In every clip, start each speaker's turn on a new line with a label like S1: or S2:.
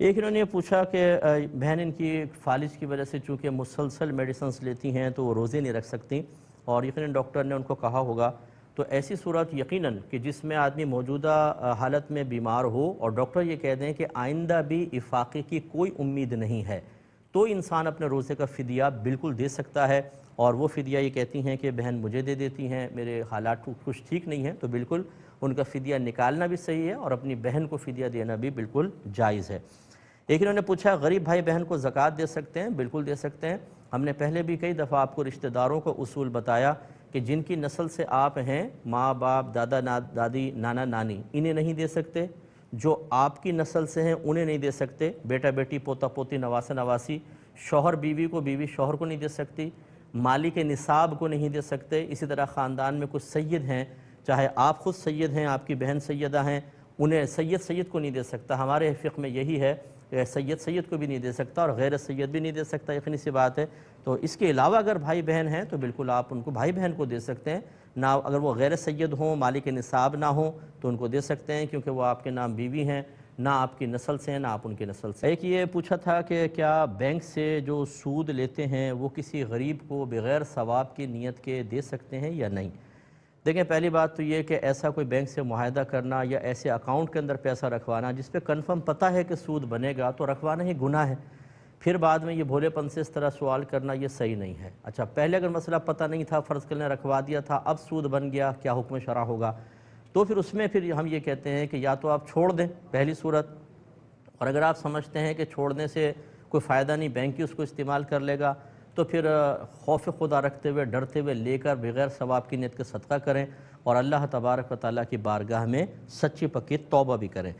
S1: ایک انہوں نے پوچھا کہ بہن ان کی فالج کی وجہ سے چونکہ مسلسل میڈیسنز لیتی ہیں تو وہ روزے نہیں رکھ سکتی، اور یقیناً ڈاکٹر نے ان کو کہا ہوگا تو ایسی صورت یقیناً کہ جس میں آدمی موجودہ حالت میں بیمار ہو اور ڈاکٹر یہ کہہ دیں کہ آئندہ بھی افاقے کی کوئی امید نہیں ہے، تو انسان اپنے روزے کا فدیہ بالکل دے سکتا ہے۔ اور وہ فدیہ یہ کہتی ہیں کہ بہن مجھے دے دیتی ہیں، میرے حالات کچھ ٹھیک نہیں ہیں، تو بالکل ان کا فدیہ نکالنا بھی صحیح ہے اور اپنی بہن کو فدیہ دینا بھی بالکل جائز ہے۔ ایک انہوں نے پوچھا غریب بھائی بہن کو زکوٰۃ دے سکتے ہیں؟ بالکل دے سکتے ہیں۔ ہم نے پہلے بھی کئی دفعہ آپ کو رشتہ داروں کو اصول بتایا کہ جن کی نسل سے آپ ہیں، ماں باپ دادا دادی نانا نانی، انہیں نہیں دے سکتے۔ جو آپ کی نسل سے ہیں انہیں نہیں دے سکتے، بیٹا بیٹی پوتا پوتی نواسہ نواسی، شوہر بیوی کو، بیوی شوہر کو نہیں دے سکتی، مالک نصاب کو نہیں دے سکتے۔ اسی طرح خاندان میں کچھ سید ہیں، چاہے آپ خود سید ہیں، آپ کی بہن سیدہ ہیں، انہیں سید کو نہیں دے سکتا۔ ہمارے فقہ میں یہی ہے کہ سید کو بھی نہیں دے سکتا اور غیر سید بھی نہیں دے سکتا، یقینی سی بات ہے۔ تو اس کے علاوہ اگر بھائی بہن ہیں تو بالکل آپ ان کو بھائی بہن کو دے سکتے ہیں، نہ اگر وہ غیر سید ہوں، مالک نصاب نہ ہوں تو ان کو دے سکتے ہیں، کیونکہ وہ آپ کے نام بیوی ہیں، نہ آپ کی نسل سے ہیں نہ آپ ان کی نسل سے۔ ایک یہ پوچھا تھا کہ کیا بینک سے جو سود لیتے ہیں وہ کسی غریب کو بغیر ثواب کی نیت کے دے سکتے ہیں یا نہیں؟ دیکھیں، پہلی بات تو یہ کہ ایسا کوئی بینک سے معاہدہ کرنا یا ایسے اکاؤنٹ کے اندر پیسہ رکھوانا جس پہ کنفرم پتہ ہے کہ سود بنے گا تو رکھوانا ہی گناہ ہے۔ پھر بعد میں یہ بھولے پن سے اس طرح سوال کرنا یہ صحیح نہیں ہے۔ اچھا، پہلے اگر مسئلہ پتہ نہیں تھا، فرض کرنے رکھوا دیا تھا، اب سود بن گیا، کیا حکم شرع ہوگا؟ تو پھر اس میں پھر ہم یہ کہتے ہیں کہ یا تو آپ چھوڑ دیں پہلی صورت، اور اگر آپ سمجھتے ہیں کہ چھوڑنے سے کوئی فائدہ نہیں، بینک ہی اس کو استعمال کر لے گا، تو پھر خوف خدا رکھتے ہوئے، ڈرتے ہوئے لے کر بغیر ثواب کی نیت کے صدقہ کریں اور اللہ تبارک و تعالیٰ کی بارگاہ میں سچی پکی توبہ بھی کریں۔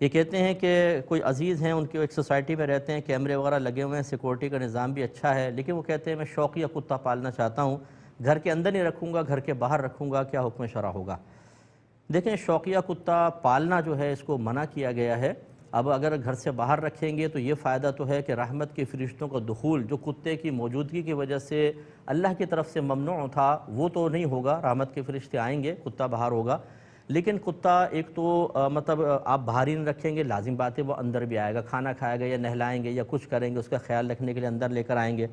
S1: یہ کہتے ہیں کہ کوئی عزیز ہیں، ان کی ایک سوسائٹی میں رہتے ہیں، کیمرے وغیرہ لگے ہوئے ہیں، سیکورٹی کا نظام بھی اچھا ہے، لیکن وہ کہتے ہیں میں شوقیہ کتا پالنا چاہتا ہوں، گھر کے اندر نہیں رکھوں گا، گھر کے باہر رکھوں گا، کیا حکم شرع ہوگا؟ دیکھیں، شوقیہ کتا پالنا جو ہے اس کو منع کیا گیا ہے۔ اب اگر گھر سے باہر رکھیں گے تو یہ فائدہ تو ہے کہ رحمت کے فرشتوں کا دخول جو کتے کی موجودگی کی وجہ سے اللہ کی طرف سے ممنوع تھا وہ تو نہیں ہوگا، رحمت کے فرشتے آئیں گے، کتا باہر ہوگا۔ لیکن کتا ایک تو مطلب آپ باہر ہی نہیں رکھیں گے، لازم بات ہے وہ اندر بھی آئے گا، کھانا کھائے گا یا نہلائیں گے یا کچھ کریں گے، اس کا خیال رکھنے کے لیے اندر لے کر آئیں گے۔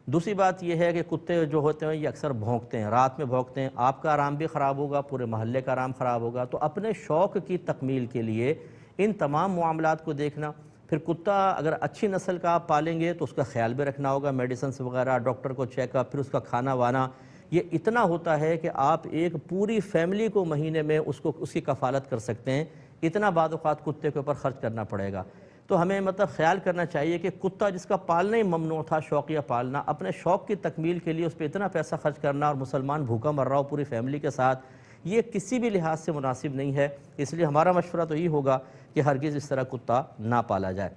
S1: دوسری بات یہ ہے کہ کتے جو ہوتے ہیں یہ اکثر بھونکتے ہیں، رات میں بھونکتے ہیں، آپ کا آرام بھی خراب ہوگا، پورے محلے کا آرام خراب ہوگا۔ تو اپنے شوق کی تکمیل کے لیے ان تمام معاملات کو دیکھنا، پھر کتا اگر اچھی نسل کا آپ پالیں گے تو اس کا خیال بھی رکھنا ہوگا، میڈیسنز وغیرہ، ڈاکٹر کو چیک اپ، پھر اس کا کھانا وانا، یہ اتنا ہوتا ہے کہ آپ ایک پوری فیملی کو مہینے میں اس کی کفالت کر سکتے ہیں، اتنا بعض اوقات کتے کے اوپر خرچ کرنا پڑے گا۔ تو ہمیں مطلب خیال کرنا چاہیے کہ کتا جس کا پالنا ہی ممنوع تھا، شوقیہ پالنا، اپنے شوق کی تکمیل کے لیے اس پہ اتنا پیسہ خرچ کرنا اور مسلمان بھوکا مر رہا ہو پوری فیملی کے ساتھ، یہ کسی بھی لحاظ سے مناسب نہیں ہے۔ اس لیے ہمارا مشورہ تو یہ ہوگا کہ ہرگز اس طرح کتا نہ پالا جائے۔